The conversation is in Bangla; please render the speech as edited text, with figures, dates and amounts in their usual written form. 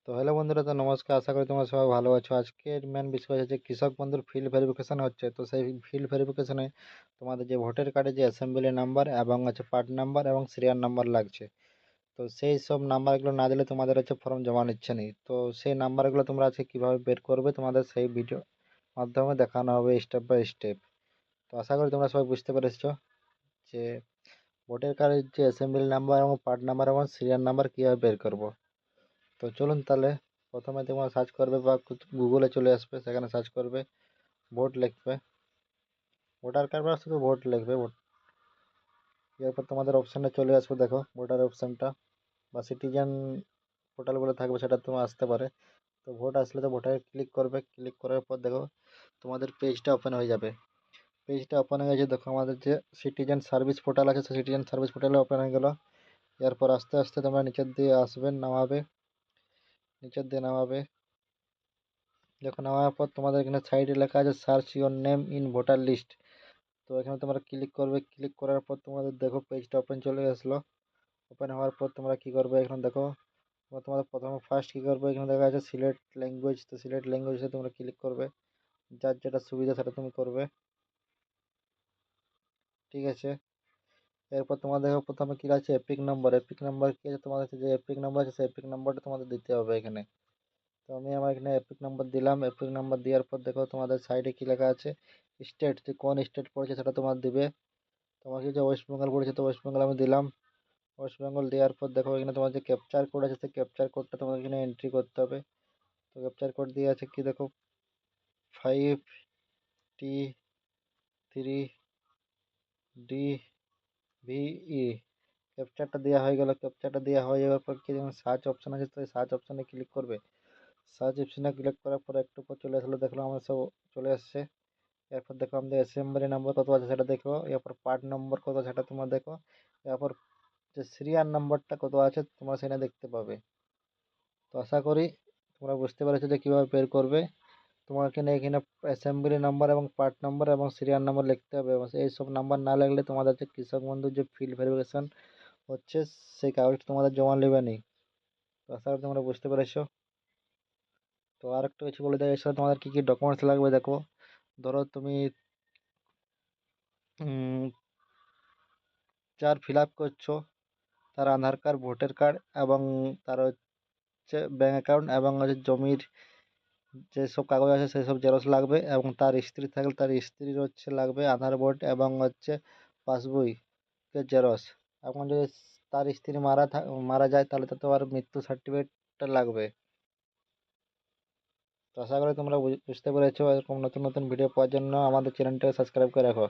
তো হ্যালো বন্ধুরা, তো নমস্কার। আশা করি তোমরা সবাই ভালো আছো। আজকের মেন বিষয় হচ্ছে যে কৃষক বন্ধুর ফিল্ড ভেরিফিকেশন হচ্ছে। তো সেই ফিল্ড ভেরিফিকেশনে তোমাদের যে ভোটার কার্ডে যে অ্যাসেম্বলি নাম্বার এবং হচ্ছে পার্ট নাম্বার এবং সিরিয়াল নাম্বার লাগছে। তো সেই সব নাম্বারগুলো না দিলে তোমাদের হচ্ছে ফর্ম জমা নিচ্ছে না। তো সেই নাম্বারগুলো তোমরা আজকে কীভাবে বের করবে তোমাদের সেই ভিডিও মাধ্যমে দেখানো হবে স্টেপ বাই স্টেপ। তো আশা করি তোমরা সবাই বুঝতে পেরেছো যে ভোটার কার্ডের যে অ্যাসেম্বলি নাম্বার এবং পার্ট নাম্বার এবং সিরিয়াল নাম্বার কীভাবে বের করবো। তো চলুন তাহলে প্রথমে তোমরা সার্চ করবে বা গুগলে চলে আসবে, সেখানে সার্চ করবে ভোট লিখবে, ভোটার কার্ড বা শুধু ভোট লিখবে ভোট। এরপর তোমাদের অপশানে চলে আসবে, দেখো ভোটার অপশানটা বা সিটিজেন পোর্টাল বলে থাকবে, সেটা তোমার আসতে পারে। তো ভোট আসলে তো ভোটারে ক্লিক করবে, ক্লিক করার পর দেখো তোমাদের পেজটা ওপেন হয়ে যাবে। পেজটা ওপেন হয়ে গেছে, দেখো আমাদের যে সিটিজেন সার্ভিস পোর্টাল আছে সেই সিটিজেন সার্ভিস পোর্টালে ওপেন হয়ে গেল। এরপর আস্তে আস্তে তোমরা নিচের দিয়ে আসবে, নামাবে, নিচের দিয়ে নামাবে। দেখো নামার পর তোমাদের এখানে সাইডে লেখা আছে search your name in voter list. তো এখানে তোমরা ক্লিক করবে, ক্লিক করার পর তোমাদের দেখো পেজটা ওপেন চলে আসলো। ওপেন হওয়ার পর তোমরা কি করবে, এখানে দেখো তোমাদের প্রথমে ফার্স্ট কি করবে, এখানে দেখা আছে সিলেক্ট ল্যাঙ্গুয়েজ। তো সিলেক্ট ল্যাঙ্গুয়েজে তোমরা ক্লিক করবে, যার যেটা সুবিধা সেটা তুমি করবে, ঠিক আছে। এরপর তোমাদের দেখো প্রথমে কি আছে এপিক নম্বর। এপিক নম্বর কি আছে, তোমাদের যে এপিক নম্বর আছে সেই এপিক নম্বরটা তোমাদের দিতে হবে এখানে। তো আমি আমার এখানে এপিক নাম্বার দিলাম। এপিক নাম্বার দেওয়ার পর দেখো তোমাদের সাইডে কি লেখা আছে স্টেট, যে কোন স্টেট পড়েছে সেটা তোমার দিবে। তোমার কি যে ওয়েস্ট বেঙ্গল পড়েছে, তো ওয়েস্ট বেঙ্গল আমি দিলাম। ওয়েস্ট বেঙ্গল দেওয়ার পর দেখো এখানে তোমার যে ক্যাপচার কোড আছে সেই ক্যাপচার কোডটা তোমাকে এখানে এন্ট্রি করতে হবে। তো ক্যাপচার কোড দিয়ে আছে কি দেখো 5T3DVE। ক্যাপচারটা দেওয়া হয়ে গেল। ক্যাপচারটা দেওয়া হয়ে যাওয়ার পর কি যেমন সার্চ অপশন আছে, তো সার্চ অপশনে ক্লিক করবে। সার্চ অপশনে ক্লিক করার পর একটু পর চলে আসলো, দেখলো আমার সব চলে আসছে। এরপর দেখো আমাদের অ্যাসেম্বলি নাম্বার কত আছে সেটা দেখো, এরপর পার্ট নম্বর কত সেটা তোমরা দেখো, এরপর যে সিরিয়াল নাম্বারটা কত আছে তোমরা সেটা দেখতে পাবে। তো আশা করি তোমরা বুঝতে পেরেছো যে কীভাবে বের করবে। তোমাকে এখানে অ্যাসেম্বলি নাম্বার এবং পার্ট নাম্বার এবং সিরিয়াল নাম্বার লিখতে হবে, এবং এইসব নাম্বার না লাগলে তোমাদের যে কৃষক বন্ধুর যে ফিল্ড ভেরিফিকেশন হচ্ছে সেই কাগজটা তোমাদের জমা নেবে নি। তো আশা করি তোমরা বুঝতে পেরেছো। তো আর একটা কিছু বলে দেয়, এর সাথে তোমাদের কী কী ডকুমেন্টস লাগবে দেখো। ধরো তুমি যার ফিল আপ করছো তার আধার কার্ড, ভোটার কার্ড এবং তার হচ্ছে ব্যাঙ্ক অ্যাকাউন্ট এবং হচ্ছে জমির যেসব কাগজ আছে সেই সব জেরক্স লাগবে, এবং তার স্ত্রী থাকলে তার স্ত্রীর হচ্ছে লাগবে আধার বোর্ড এবং হচ্ছে পাসবইয়ের জেরক্স। এখন যদি তার স্ত্রী মারা যায় তাহলে তো তোমার মৃত্যু সার্টিফিকেটটা লাগবে। তো আশা করি তোমরা বুঝতে পেরেছো। এরকম নতুন নতুন ভিডিও পাওয়ার জন্য আমাদের চ্যানেলটাকে সাবস্ক্রাইব করে রাখো।